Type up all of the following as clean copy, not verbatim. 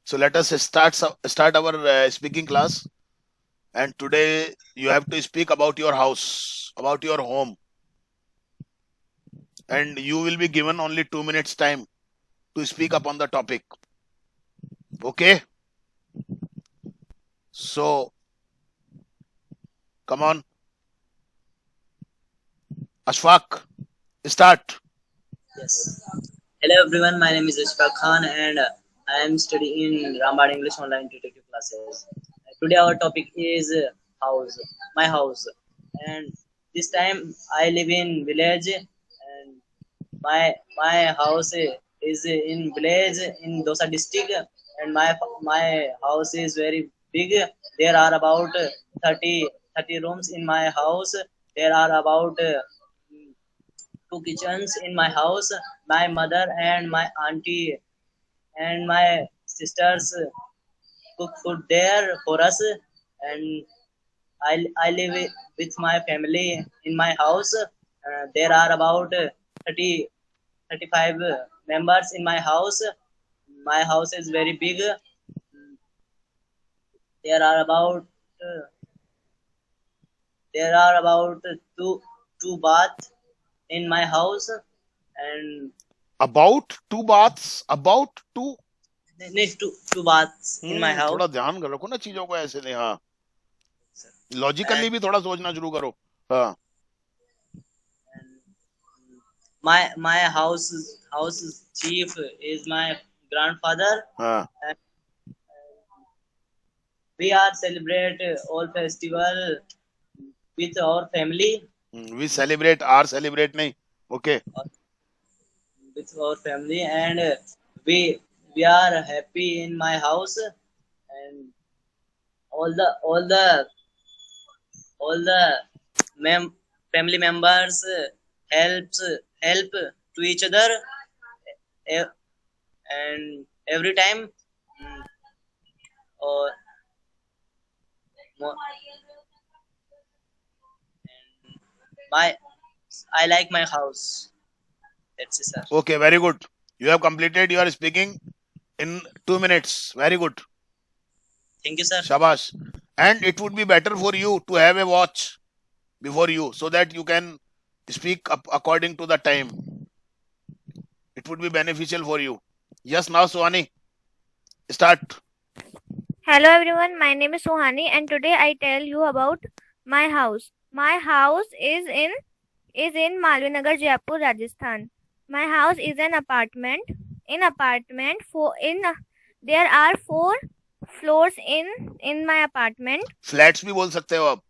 So let us start our speaking class. And today you have to speak about your house, about your home, and you will be given only 2 minutes time to speak upon the topic. Okay? So come on, Ashfaq, start. Yes. Hello everyone, my name is Ishfaq Khan and I am studying in Rambad English Online Detective Classes. Today our topic is house, my house. And this time I live in village and my house is in village in Dosa district and my house is very big. There are about 30 rooms in my house. There are about two kitchens in my house. My mother and my auntie and my sisters cook food there for us, and I live with my family in my house. There are about 30 35 members in my house. My house is very big. There are about uh, there are about two baths in my house and About two baths, about two. need two baths in my house. थोड़ा ध्यान रखो ना चीजों को ऐसे नहीं. हाँ, logically And, भी थोड़ा सोचना शुरू करो. हाँ. and my house chief is my grandfather. हाँ. And we are celebrate all festival with our family. We celebrate our celebrate नहीं. Okay. With our family, and we are happy in my house, and all the family members helps help to each other, eh, and every time or my I like my house. That's it, sir. Okay, very good. You have completed your speaking in 2 minutes. Very good. Thank you, sir. Shabash. And it would be better for you to have a watch before you so that you can speak up according to the time. It would be beneficial for you. Yes, now Suhani, start. Hello everyone, my name is Sohani and today I tell you about my house. My house is in Malvinagar, Jaipur, Rajasthan. My house is an apartment. In apartment there are 4 floors in my apartment. Flats भी बोल सकते हो आप.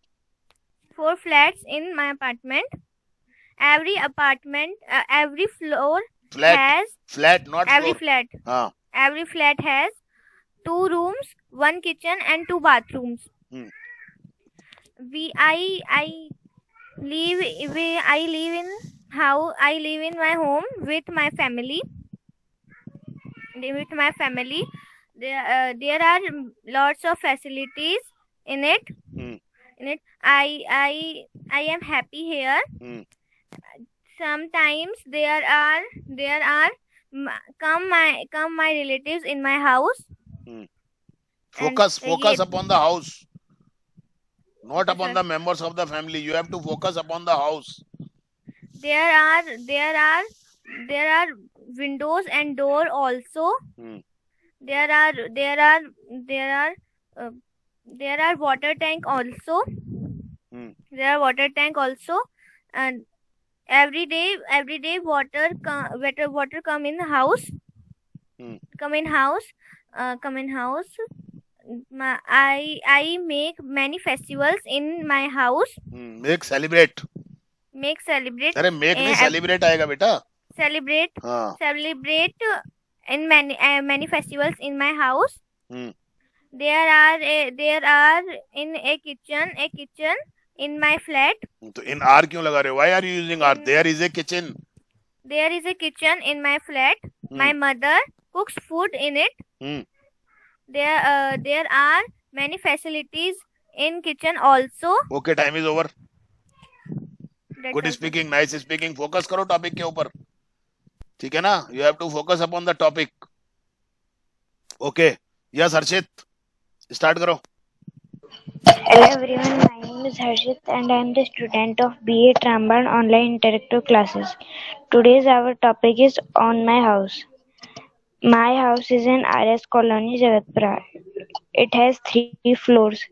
4 flats in my apartment. Every floor has Flat, not every floor. flat. हाँ. Every flat has 2 rooms, 1 kitchen and 2 bathrooms. I live in my home with my family. There are lots of facilities in it. I am happy here. Sometimes there are come my relatives in my house. Focus upon the house, not upon the members of the family. You have to focus upon the house. There are windows and door also. There are water tank also. There are water tank also, and every day water come in house. Come in house. I make many festivals in my house. Make celebrate. अरे make नहीं celebrate आएगा बेटा. Celebrate in many festivals in my house. There are in a kitchen in my flat. तो in R क्यों लगा रहे हो? Why are you using R? There is a kitchen. There is a kitchen in my flat. My mother cooks food in it. There are many facilities in kitchen also. Okay, time is over. That's Good all. speaking, nice speaking. Focus करो topic के ऊपर. ठीक है ना? You have to focus upon the topic. Okay. Yes Harshit, start करो. Hello everyone, my name is Harshit and I am the student of BA Tramban Online Interactive Classes. Today's our topic is on my house. My house is in RS Colony, Jagatpura. It has 3 floors.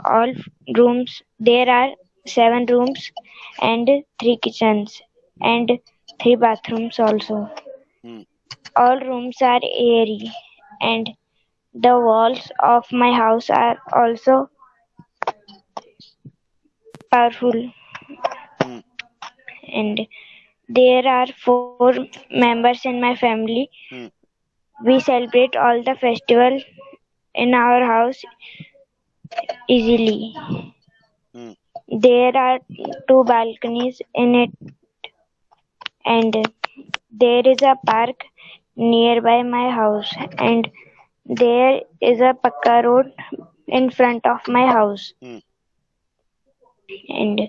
All rooms, there are 7 rooms and 3 kitchens and 3 bathrooms also. Hmm. All rooms are airy and the walls of my house are also powerful. Hmm. And there are 4 members in my family. Hmm. We celebrate all the festival in our house easily. Hmm. There are 2 balconies in it and there is a park nearby my house and there is a pakka road in front of my house Hmm. and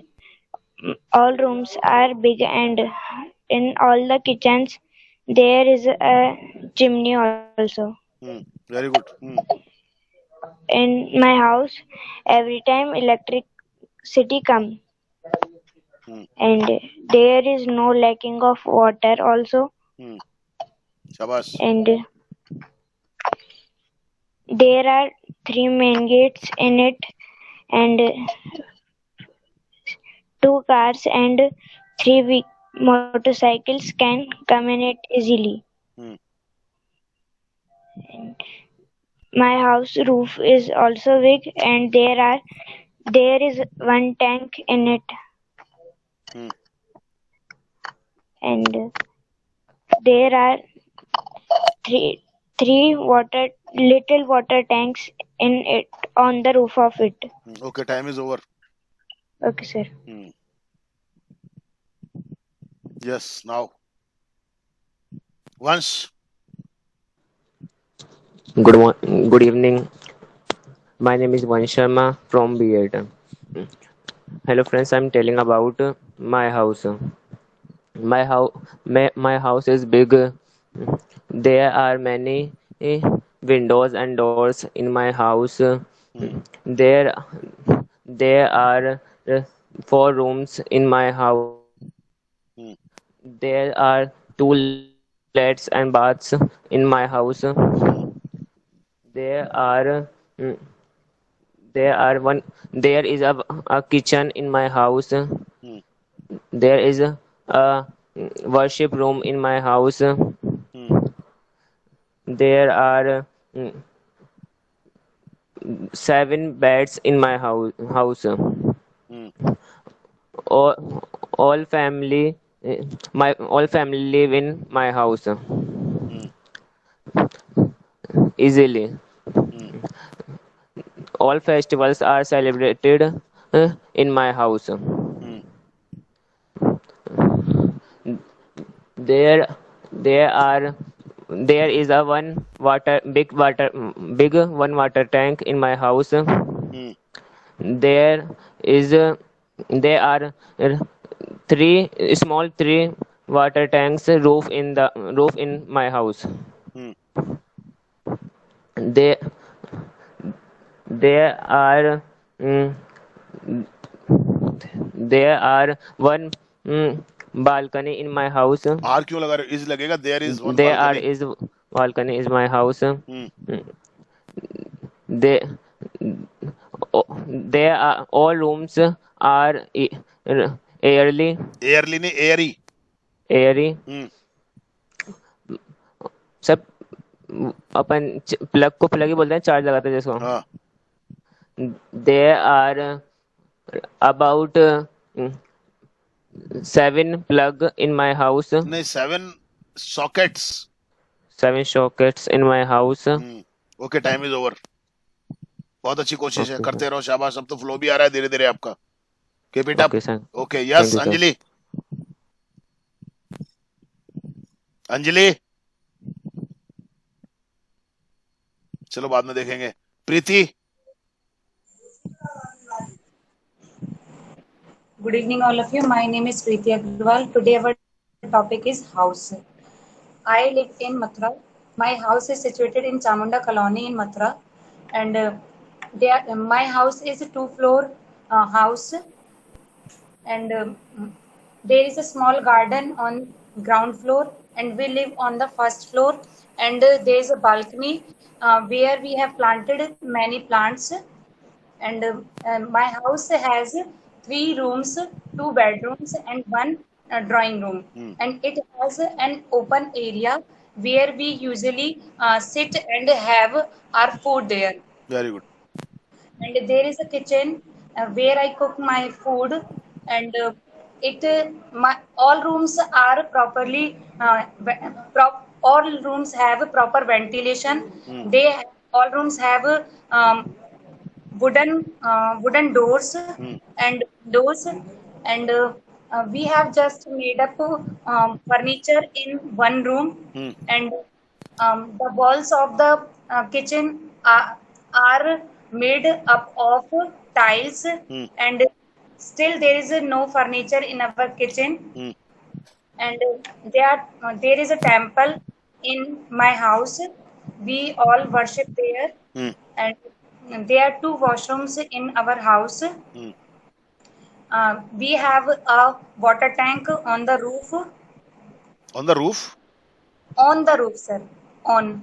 all rooms are big and in all the kitchens there is a chimney also. Hmm. Very good. Hmm. In my house every time electricity come Hmm. and there is no lacking of water also Hmm. Shabash. and there are 3 main gates in it and 2 cars and 3 big motorcycles can come in it easily. Hmm. My house roof is also big and there is one tank in it Hmm. and there are three little water tanks in it on the roof of it. Okay, time is over. Okay, sir. Hmm. Yes, now. Once. Good evening. My name is Vansh Sharma from B.Ed. Hello friends, I'm telling about my house. My house is big. There are many windows and doors in my house. Hmm. There there are 4 rooms in my house. Hmm. There are 2 toilets and baths in my house. Hmm. There are mm, there is a kitchen in my house. Hmm. There is a worship room in my house. Hmm. There are 7 beds in my house. Hmm. all, all family all family live in my house Hmm. easily. Hmm. All festivals are celebrated in my house. Hmm. There there are there is a big one water tank in my house. Hmm. There is there are 3 water tanks roof in my house. Hmm. There there are mm, there are one balcony in my house. Are क्यों लगा रहे हो? Is लगेगा. There is one There are balcony. is balcony is my house. Hmm. They there are all rooms are airly early नहीं, Airy. airy. Hmm. सब अपन plug को plug ही बोलते हैं, चार्ज लगाते हैं जिसको. हाँ. There are about 7 plug in my house. नहीं, 7 sockets. 7 sockets in my house. Okay, time is over. बहुत अच्छी कोशिश है, Okay, करते रहो. शाबाश. अब तो फ्लो भी आ रहा है धीरे धीरे आपका. Keep it up. Okay, sir. Okay. Thank yes you, sir. Anjali. Anjali, चलो बाद में देखेंगे. प्रीति. Good evening, all of you. My name is Preeti Agrawal. Today, our topic is house. I live in Mathura. my house is situated in Chamunda Colony in Mathura, and my house is a two-floor house, and there is a small garden on ground floor, and we live on the first floor, and there is a balcony where we have planted many plants, and my house has three rooms, two bedrooms, and one drawing room, and it has an open area where we usually sit and have our food there. Very good. And there is a kitchen where I cook my food, and all rooms are properly all rooms have proper ventilation. All rooms have wooden doors and windows, and we have just made up furniture in one room, and the walls of the kitchen are made up of tiles, and still there is no furniture in our kitchen, and there is a temple in my house. We all worship there, and there are two washrooms in our house. We have a water tank on the roof. On the roof? On the roof, sir. On.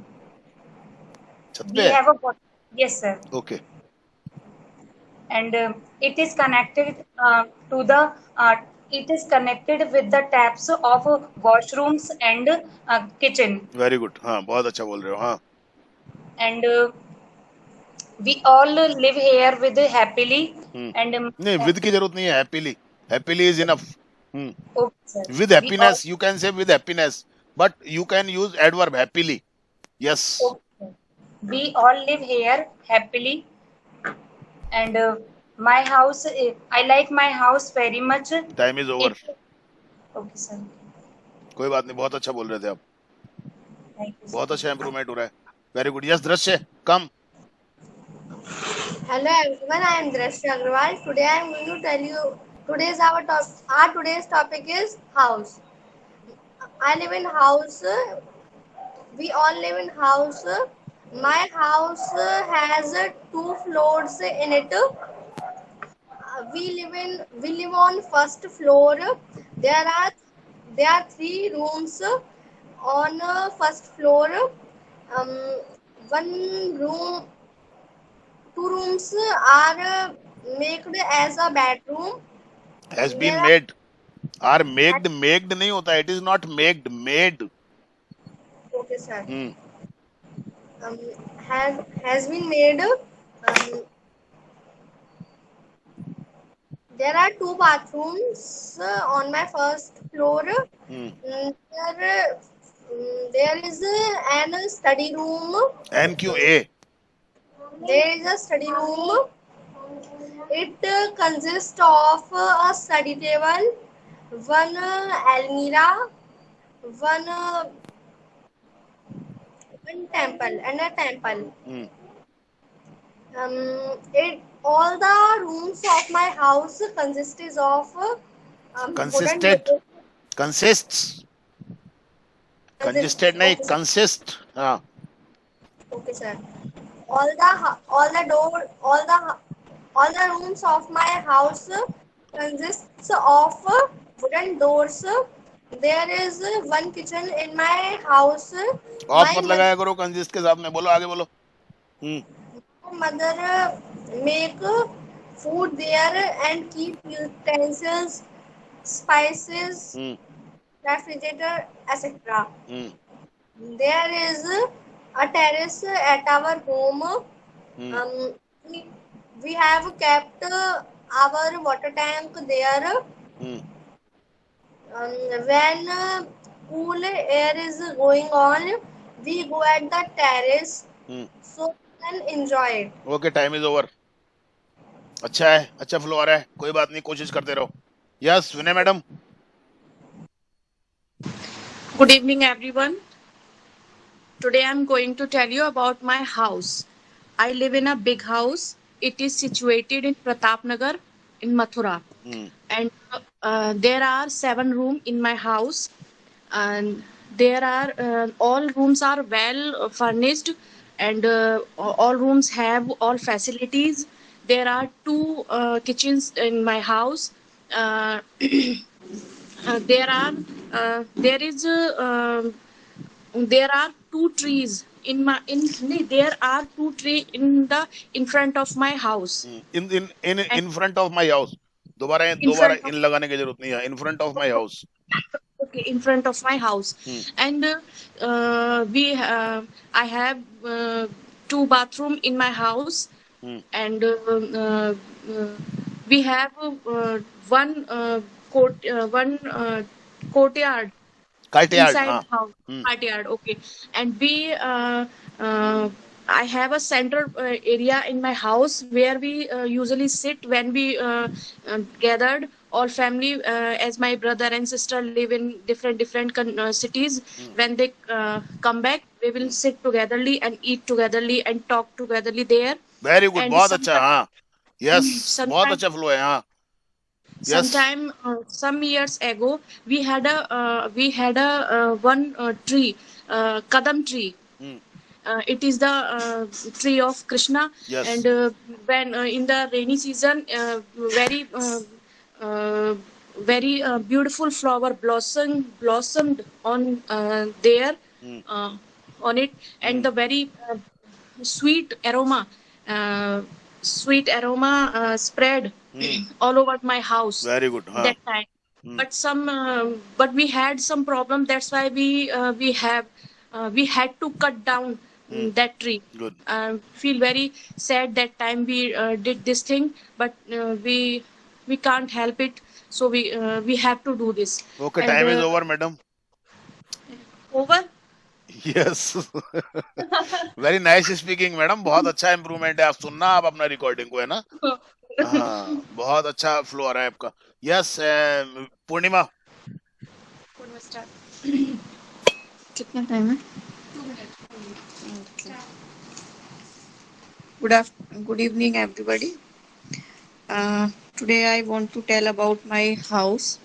छत We पे है? have a water. Yes, sir. Okay. And it is connected to the. It is connected with the taps of washrooms and kitchen. Very good. हाँ, बहुत अच्छा बोल रहे हो. हाँ. And we all live here with happily. And नहीं, with की जरूरत नहीं है. Happily. Happily is enough. okay, sir. With happiness, you can say with happiness, but you can use adverb happily. Yes. Okay. We all live here happily, and my house. I like my house very much. Time is over. Okay, sir. कोई बात नहीं, बहुत अच्छा बोल रहे थे आप. Thank you, sir. बहुत अच्छा इम्प्रूवमेंट हो रहा है. Very good. Yes, दृश्य, come. Hello everyone, I am Drashya Agrawal. Today I am going to tell you today's topic is house. I live in house. We all live in house. My house has two floors in it. We live on first floor. There are three rooms on first floor. Two rooms are made as a bedroom. Has been There made. Are made. Made नहीं होता. It is not made. Made. Okay, sir. Has been made. There are two bathrooms on my first floor. There is an study room. N Q A. There is a study room. It consists of a study table, one almirah, one temple, and a temple. All the rooms of my house consists of Consisted. Consists. Consisted नहीं. Consist. हाँ. Okay, sir. All the rooms of my house consists of wooden doors. There is one kitchen in my house. आप मत लगाया करो consist के साथ में. बोलो आगे बोलो. Mother make food there and keep utensils, spices, refrigerator, etc. There is a terrace at our home. We have kept our water tank there. When cool air is going on, we go at the terrace so we can enjoy it. Okay, time is over. अच्छा है, अच्छा flow आ रहा है. कोई बात नहीं, कोशिश करते रहो. Yes, Vinay madam. Good evening, everyone. Today I'm going to tell you about my house. I live in a big house. It is situated in Pratapnagar in Mathura. And there are 7 rooms in my house. And there are all rooms are well furnished, and all rooms have all facilities. There are two kitchens in my house. uh, there are there is there are two trees in my in nee, there are two tree in front of my house. in And in front of my house. दोबारा in दोबारा front of इन लगाने की जरूरत नहीं है. In front of my house. okay, in front of my house. And we I have two bathroom in my house. And we have one courtyard Courtyard. inside हाँ. the house. Courtyard, okay. And we uh, I have a center area in my house where we usually sit when we gathered all family, as my brother and sister live in different cities. When they come back, we will sit togetherly and eat togetherly and talk togetherly there. Very good. And बहुत अच्छा. हाँ. Yes. बहुत sometime अच्छा flow है. हाँ. Yes. sometime some years ago we had a one tree, kadam tree. It is the tree of Krishna. Yes. And when in the rainy season, very very beautiful flower blossomed on there, on it. And the very sweet aroma uh, spread all over my house Very good. हाँ. that time. But we had some problem. That's why we had to cut down that tree. Good. Feel very sad that time we did this thing, but we can't help it. So we have to do this. Okay. And, Time is over, madam. over. Yes. Very nice speaking, madam. बहुत अच्छा improvement है. आप सुनना आप अपना recording को, है ना. हाँ. बहुत अच्छा फ्लो आ रहा है आपका. Yes. पूर्णिमा. कितना टाइम है? Good evening, everybody. Today I want to tell about my house.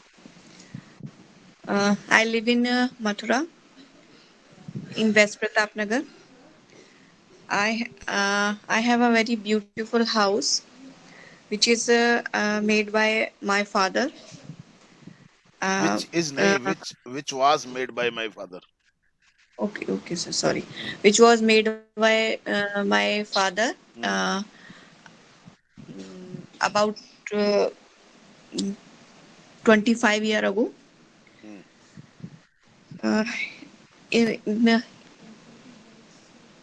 I live in Mathura, in West Pratap Nagar. I have a very beautiful house, which is made by my father. Which is which was made by my father. Okay, sir. Sorry. Which was made by my father about 25 years ago.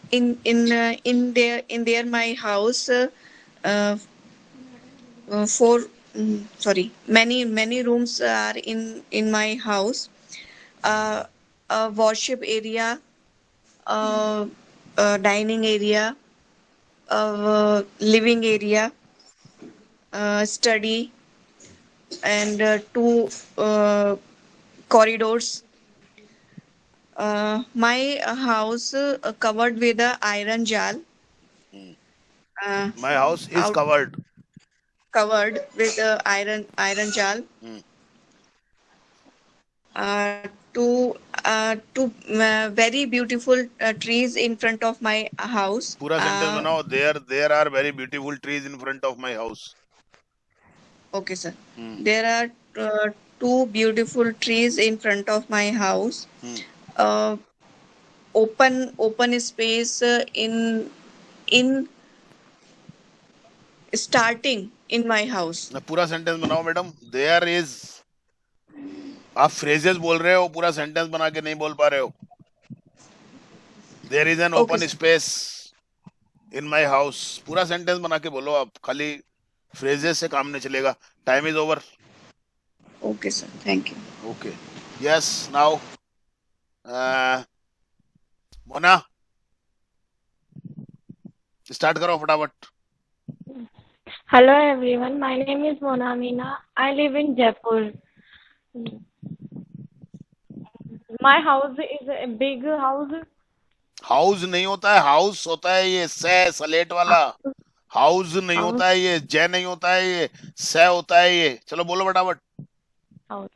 In there my house many rooms are in my house. A worship area, a dining area, a living area, study, and two corridors. My house covered with a iron jal. My house is covered with a iron jal. Two very beautiful trees in front of my house. पूरा sentence बनाओ. There are very beautiful trees in front of my house. Okay, sir. There are two beautiful trees in front of my house. Open space in starting in my house. पूरा sentence बनाओ madam. There is. आप phrases बोल रहे हो, पूरा sentence बना के नहीं बोल पा रहे हो. There is an open space in my house. पूरा सेंटेंस बना के बोलो आप. खाली फ्रेजेस से काम नहीं चलेगा. Time is over. Okay, sir. Thank you. Okay. Yes. Now, Mona, start करो फटाफट. Hello everyone, my name is Mona Meena. I live in Jaipur. My house is a big house. House नहीं होता है, हाउस होता है ये सलेट वाला. House नहीं होता है ये, जय नहीं होता है ये, से होता है ये. चलो बोलो फटाफट. House.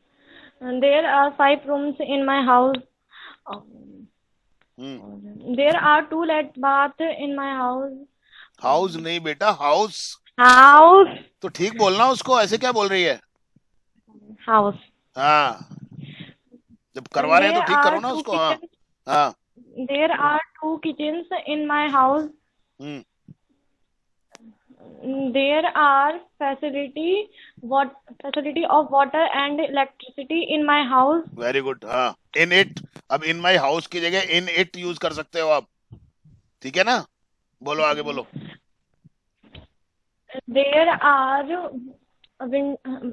And there are 5 rooms in my house. There are toilet bath in my house. House नहीं बेटा, हाउस House. तो ठीक बोलना उसको, ऐसे क्या बोल रही है? House. हाँ, जब करवा रहे हैं तो There ठीक करो are ना two उसको। हाँ kitchens. हाँ। There are two kitchens in my house. Hmm There are facility of water and electricity in my house. Very good. हाँ, इन इट, अब इन माई हाउस की जगह इन इट यूज कर सकते हो आप, ठीक है ना? बोलो, आगे बोलो। There are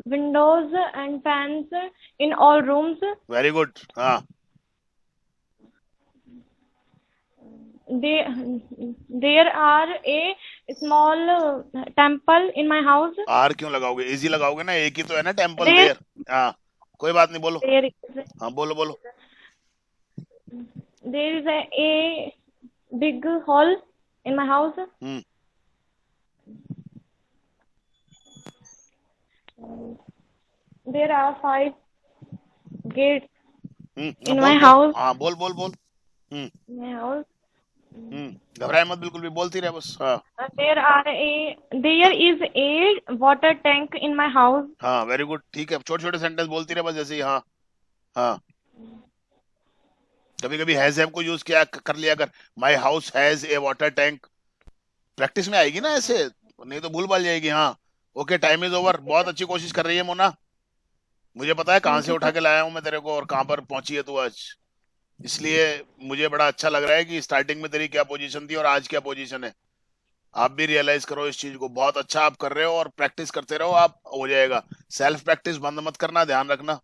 windows and fans in all rooms. Very good. हाँ, There are a small temple in my house. Are क्यों लगाओगे? इजी लगाओगे ना, एक ही तो है ना टेम्पल There- देयर। हाँ, कोई बात नहीं, बोलो। There is हाँ, बोलो बोलो। a big hall in my house. Hmm There are 5 gates in बोल my बोल। house. हाँ, बोल बोल बोल। हम्म In my house. घबराए मत बिल्कुल भी, बोलती रहे बस। हाँ There is a water tank in my house. हाँ, वेरी गुड, ठीक है, छोटे छोटे सेंटेंस बोलती रहे बस, जैसे ही। हाँ हाँ, कभी कभी हैज हैव को यूज किया कर लिया अगर, my house has a water tank, practice में आएगी ना ऐसे, नहीं तो भूल भाल जाएगी। हाँ, ओके, टाइम इज ओवर। बहुत अच्छी कोशिश कर रही है मोना, मुझे पता है कहाँ से उठा के लाया हूँ मैं तेरे को और कहाँ पर पहुंची है तू आज, इसलिए मुझे बड़ा अच्छा लग रहा है कि स्टार्टिंग में तेरी क्या पोजीशन थी और आज क्या पोजीशन है। आप भी रियलाइज करो इस चीज को, बहुत अच्छा आप कर रहे हो और प्रैक्टिस करते रहो, आप हो जाएगा। सेल्फ प्रैक्टिस बंद मत करना, ध्यान रखना।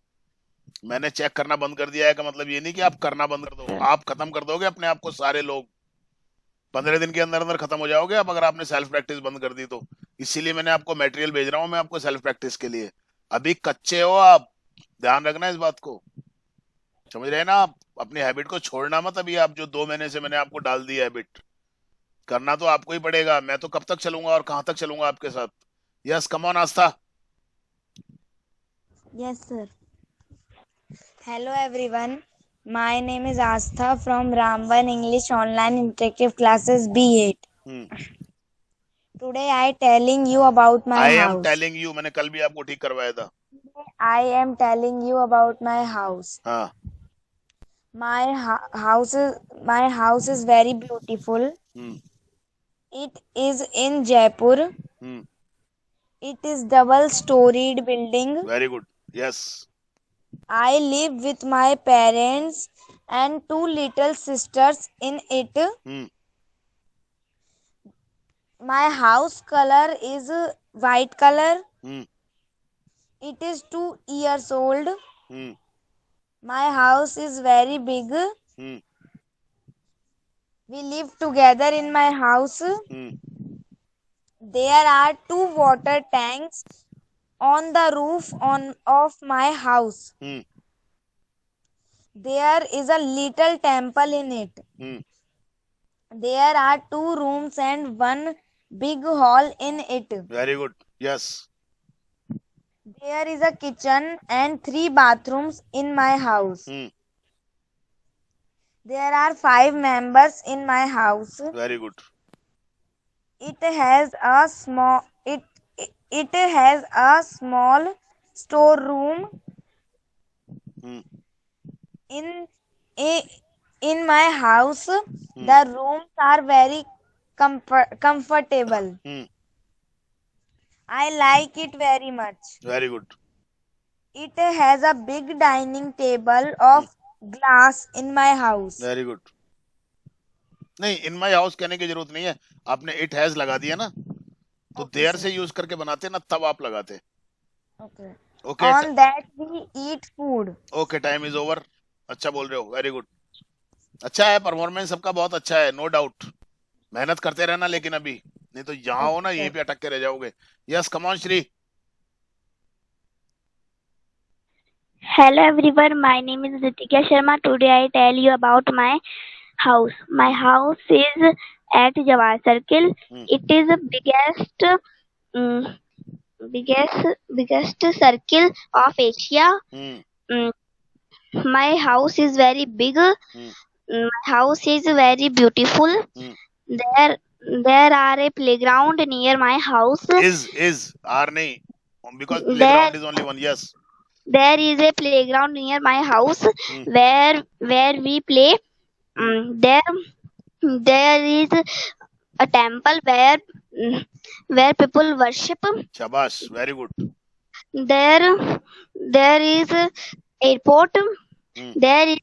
मैंने चेक करना बंद कर दिया है का मतलब ये नहीं कि आप करना बंद कर दो, आप खत्म कर दोगे अपने आप को, सारे लोग 15 दिन के अंदर अंदर खत्म हो जाओगे आप, अगर आपने सेल्फ प्रैक्टिस बंद कर दी तो। इसीलिए मैंने आपको मटेरियल भेज रहा हूँ मैं आपको सेल्फ प्रैक्टिस के लिए। अभी कच्चे हो आप, ध्यान रखना इस बात को, समझ रहे हैं ना आप? अपनी हैबिट को छोड़ना मत। अभी आप जो 2 महीने से मैंने आपको डाल दी हैबिट, करना तो आपको ही पड़ेगा। मैं तो कब तक चलूंगा और कहां तक चलूंगा आपके साथ। Yes, come on Aastha. Yes, sir. Hello, everyone. My name is Astha from Ramban English Online Interactive Classes B8. Today, I telling you about my I am house. Telling you, मैंने कल भी आपको ठीक करवाया था। I am telling you about my house. हाँ। My house is very beautiful. It is in Jaipur. It is double-storied building. Very good. Yes. I live with my parents and 2 little sisters in it. My house color is white color. It is 2 years old. My house is very big. We live together in my house. There are 2 water tanks on the roof of my house. There is a little temple in it. There are 2 rooms and 1 big hall in it. Very good. Yes. There is a kitchen and 3 bathrooms in my house. There are 5 members in my house. Very good. It has a small storeroom. In my house, the rooms are very comfortable. I like it very much. Very good. It has a big dining table of glass in my house. Very good. नहीं, इन my house कहने की जरूरत नहीं है, आपने it has लगा दिया ना, तो देयर से यूज करके बनाते ना, तब आप लगाते। Okay. Okay On that we eat food. Okay, time is over. अच्छा बोल रहे हो, वेरी गुड। अच्छा है, परफॉर्मेंस सबका बहुत अच्छा है, नो डाउट। मेहनत करते रहना लेकिन अभी, नहीं तो यहाँ हो ना, यहीं पे अटक के रह जाओगे। Yes, come on Shri. Hello everyone, my name is Ritika Sharma. Today I tell you about my house. My house is at Jawahar Circle. It is the biggest circle of Asia. My house is very big. My house is very beautiful. There are a playground near my house. Is R nahi, because There playground is only one. Yes. there is a playground near my house where we play. There is a temple where people worship. Shabash, very good. There is a airport. There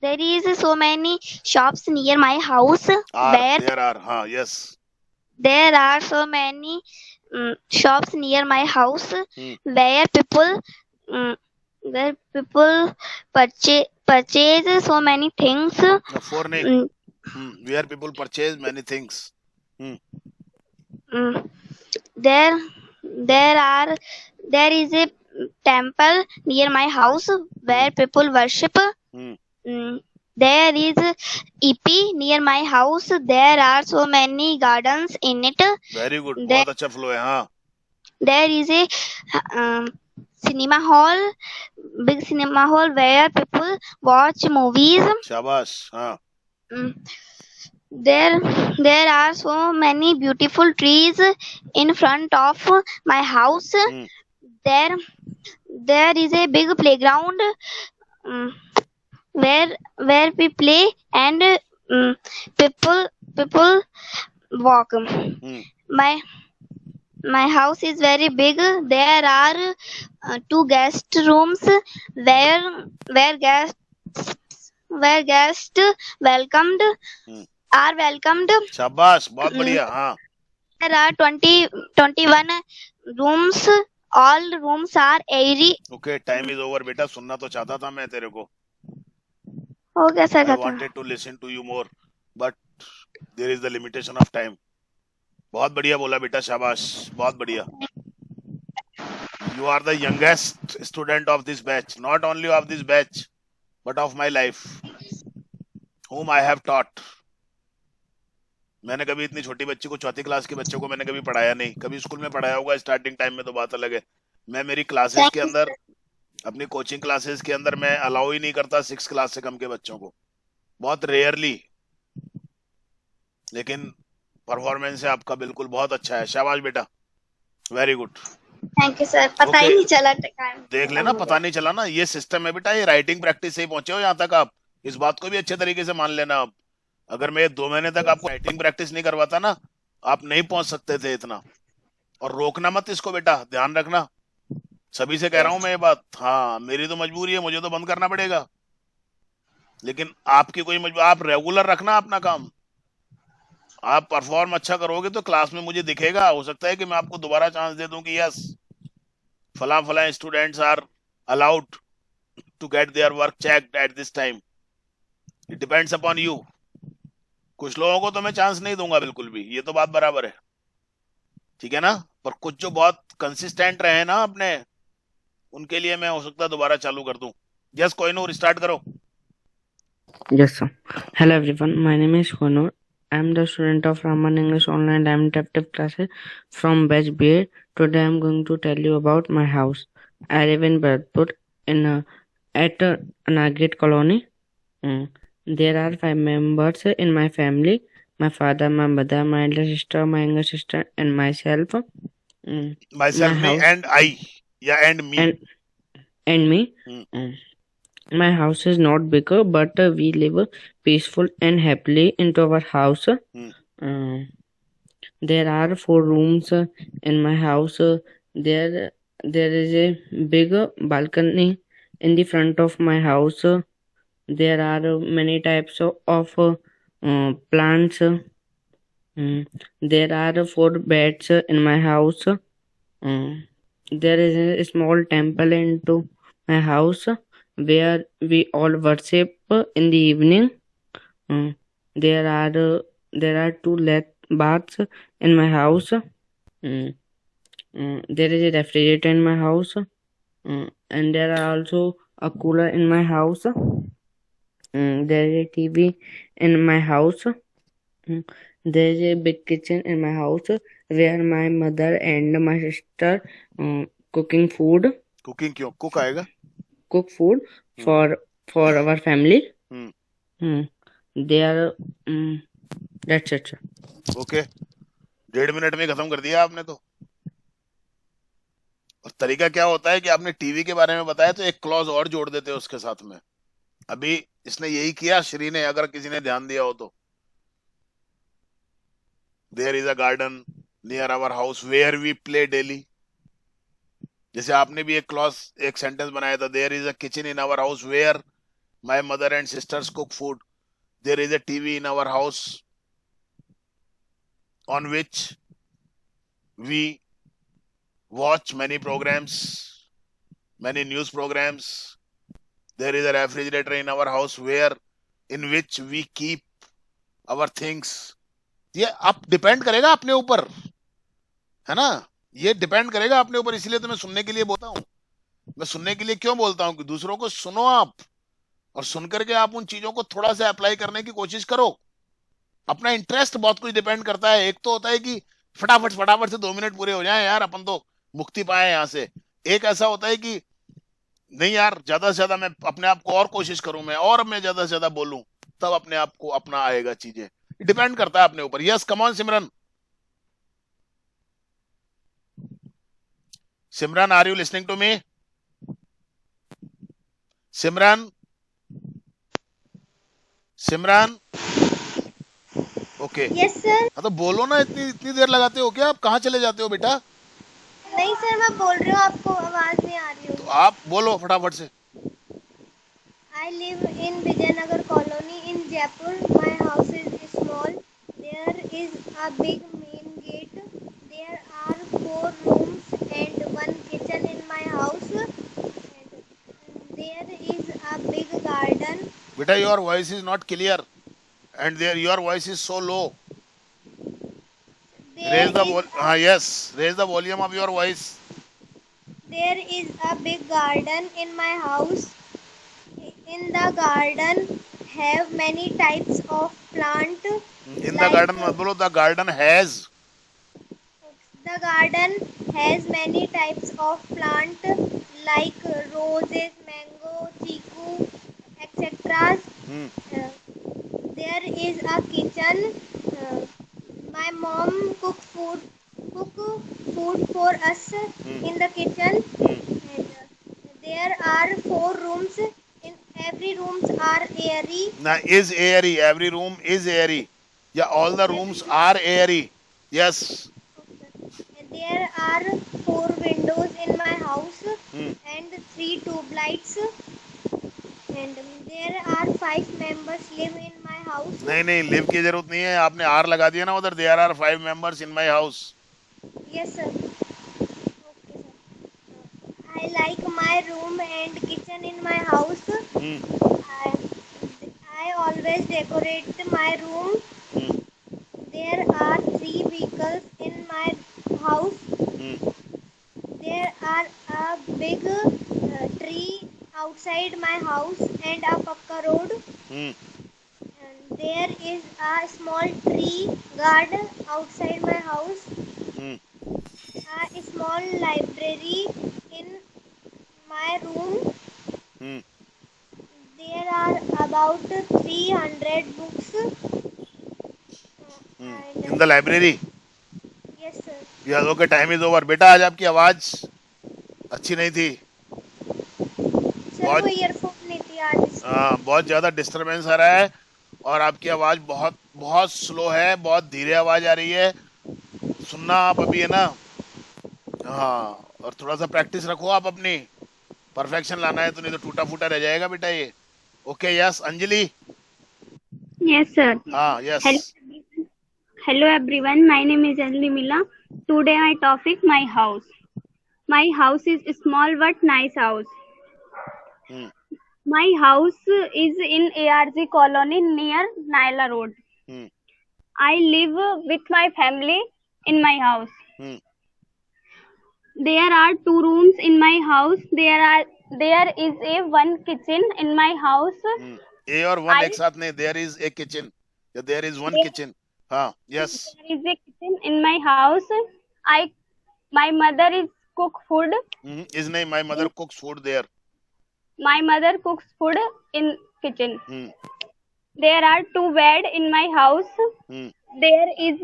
is so many shops near my house. There are, yes. There are so many shops near my house where people purchase so many things. Four nahi. Where people purchase many things. There is a temple near my house where people worship. There is EP near my house. There are so many gardens in it. Very good. बहुत अच्छा flow है, हाँ. There is a cinema hall, big cinema hall where people watch movies. Shabash, हाँ. There are so many beautiful trees in front of my house. There is a big playground where we play and people walk. My house is very big. There are 2 guest rooms where guests are welcomed. शाबाश, बहुत बढ़िया, हाँ. There are 21 rooms. All rooms are airy. Okay, time is over, बेटा. सुनना तो चाहता था मैं तेरे को. हो गया sir. I wanted to listen to you more, but there is the limitation of time. बहुत बढ़िया बोला बेटा, शाबाश, बहुत बढ़िया. You are the youngest student of this batch, not only of this batch, but of my life, whom I have taught. मैंने कभी इतनी छोटी बच्ची को, चौथी क्लास के बच्चे को मैंने कभी पढ़ाया नहीं. कभी स्कूल में पढ़ाया होगा स्टार्टिंग टाइम में, तो बात अलग है. मैं मेरी क्लासेस के अंदर, अपनी कोचिंग क्लासेस के अंदर मैं अलाउ ही नहीं करता 6 क्लास से कम के बच्चों को, बहुत रेयरली. लेकिन परफॉर्मेंस है आपका बिल्कुल बहुत अच्छा है. शाबाश बेटा, very good. Thank you sir. पता ही नहीं चला टाइम. देख लेना, पता नहीं चला ना. ये सिस्टम है बेटा, ये राइटिंग प्रैक्टिस से ही पहुंचे हो यहाँ तक आप. इस बात को भी अच्छे तरीके से मान लेना. आप अगर मैं 2 महीने तक आपको राइटिंग प्रैक्टिस नहीं करवाता ना, आप नहीं पहुंच सकते थे इतना. और रोकना मत इसको बेटा, ध्यान रखना. सभी से कह रहा हूं मैं ये बात. हाँ, मेरी तो मजबूरी है, मुझे तो बंद करना पड़ेगा, लेकिन आपकी कोई मजबूरी. आप रेगुलर रखना अपना काम. आप परफॉर्म अच्छा करोगे तो क्लास में मुझे दिखेगा. हो सकता है कि मैं आपको दोबारा चांस दे दूं कि यस, फला students are allowed to get their work checked at this time. It depends upon you. कुछ लोगों को तो मैं चांस नहीं दूंगा बिल्कुल भी, ये तो बात बराबर है, ठीक है ना. पर कुछ जो बहुत कंसिस्टेंट रहे ना अपने, उनके लिए मैं हो सकता है दोबारा चालू कर दूं. यस, कोहिनूर स्टार्ट करो. Yes, sir. Hello, everyone. My name is Konur. I am the student of Raman English Online Adaptive Classes from batch BA. Today, I am going to tell you about my house. I live in Bharatpur at Nagate Colony. There are 5 members in my family: my father, my mother, my elder sister, my younger sister, and myself. Myself, me, and I. Yeah, and me. And me. My house is not bigger, but we live peaceful and happily into our house. There are 4 rooms in my house. There is a big balcony in the front of my house. There are many types of plants. There are 4 beds in my house. There is a small temple into my house where we all worship in the evening. There are 2 baths in my house. There is a refrigerator in my house, and there are also a cooler in my house. There is a TV in my house. There is a big kitchen in my house where my mother and my sister cooking food. Cooking क्यों? Cook आएगा. cook food Hmm. for our family. Hmm. They are that's it, sir. Okay, 1.5 minute में खत्म कर दिया आपने तो। और तरीका क्या होता है कि आपने टीवी के बारे में बताया तो एक क्लॉज और जोड़ देते हैं उसके साथ में। अभी इसने यही किया श्री ने, अगर किसी ने ध्यान दिया हो तो। There is a garden near our house where we play daily. जैसे आपने भी एक क्लॉज, एक सेंटेंस बनाया था, there is a kitchen in our house where my mother and sisters cook food. There is a TV in our house on which we watch many programs, many news programs. There is a refrigerator in our house where in which we keep our things. ये आप depend करेगा अपने ऊपर, है ना, ये depend करेगा अपने ऊपर। इसलिए तो मैं सुनने के लिए बोलता हूँ। मैं सुनने के लिए क्यों बोलता हूँ कि दूसरों को सुनो आप, और सुन करके आप उन चीजों को थोड़ा सा अप्लाई करने की कोशिश करो। अपना इंटरेस्ट बहुत कुछ डिपेंड करता है। एक तो होता है कि फटाफट फटाफट से 2 मिनट पूरे हो जाए यार, अपन तो मुक्ति पाए यहां से। एक ऐसा होता है कि नहीं यार, ज्यादा से ज्यादा मैं अपने आप को और कोशिश करूं, मैं ज्यादा से ज्यादा बोलूं, तब अपने आप को अपना आएगा। चीजें डिपेंड करता है अपने ऊपर। Yes, come on Simran. Simran, are you listening to me? Simran, Simran, okay. Yes sir. हाँ तो बोलो ना, इतनी इतनी देर लगाते हो क्या? आप कहाँ चले जाते हो बेटा? नहीं सर, मैं बोल रही हूँ, आपको आवाज नहीं आ रही तो होगी। आप बोलो फटाफट से। I live in Vijayanagar colony in Jaipur. My house is small. There is a big main gate. There are 4 rooms and 1 kitchen in my house. And there is a big garden. बेटा, your voice is not clear and there your voice is so low. There is yes, raise the volume of your voice. there is a big garden in my house. In the garden have many types of plant. In the garden मत बोलो, the garden has. The garden has many types of plant like roses, mango, chiku, etc. There is a kitchen. My mom cook food for us in the kitchen. And there are 4 rooms. In every rooms are airy. Now is airy. Every room is airy. Yeah, all the rooms are airy. Yes. There are 4 windows in my house and 3 tube lights. And there are 5 members live in my house. नहीं, live की जरूरत नहीं है, आपने are लगा दिया ना उधर। There are 5 members in my house. Yes sir. Okay sir. I like my room and kitchen in my house. I always decorate my room. There are 3 vehicles in my house. There are a big tree outside my house and a pakka road. And there is a small tree garden outside my house. A small library in my room. There are about 300 books. In the library. Yes sir. Yes, okay, time is over. बेटा आज आपकी आवाज अच्छी नहीं थी। Sir वो earphone नहीं थी आज। बहुत ज्यादा डिस्टरबेंस आ रहा है और आपकी आवाज बहुत बहुत स्लो है, बहुत धीरे आवाज आ रही है। सुनना आप अभी, है ना? हाँ, और थोड़ा सा प्रैक्टिस रखो आप अपनी। परफेक्शन लाना है तो, नहीं तो टूटा फूटा रह जाएगा बेटा ये। Okay, yes Anjali. Yes, sir. हाँ, yes. Hello, everyone. My name is Anjali Mila. Today, my topic: my house. My house is a small but nice house. My house is in ARG colony near Naila Road. I live with my family in my house. There are 2 rooms in my house. There is a 1 kitchen in my house. ए और one एक साथ नहीं, there is a kitchen या there is one kitchen. हाँ, yes. There is a kitchen in my house. My mother is cook food. Is नहीं, my mother cooks food there. My mother cooks food in kitchen. Hmm. There are 2 beds in my house. Hmm. There is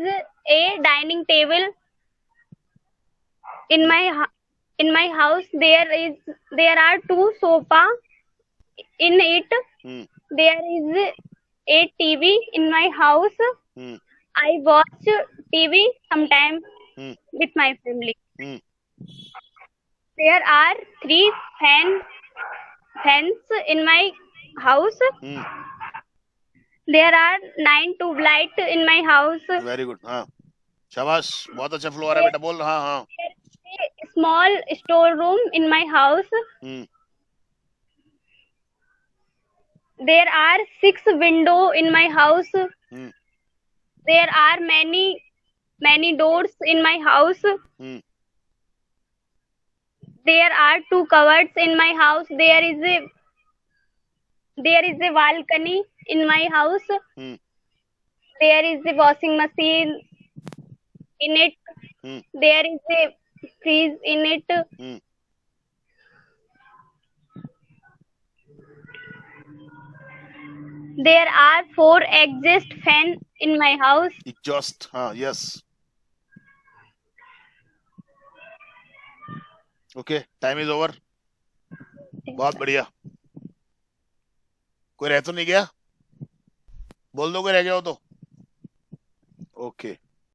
a dining table in my house. There are 2 sofa in it. Hmm. There is a TV in my house. Hmm. I watch TV sometimes Hmm. with my family. Hmm. There are 3 fans in my house. Hmm. There are 9 tube lights in my house. Very good. हाँ, शाबाश, बहुत अच्छा flow आ रहा है बेटा, बोल. हाँ हाँ. There is a small storeroom in my house. Hmm. There are 6 windows in my house. Hmm. There are many doors in my house. Hmm. There are 2 cupboards in my house. There is a balcony in my house. Hmm. There is a washing machine in it. Hmm. There is a fridge in it. Hmm. There are 4 exhaust fans in my house. Exhaust. हाँ, yes. Okay, time is over. बहुत बढ़िया. कोई रह तो नहीं गया? बोल दो कोई रह गया हो तो. Okay.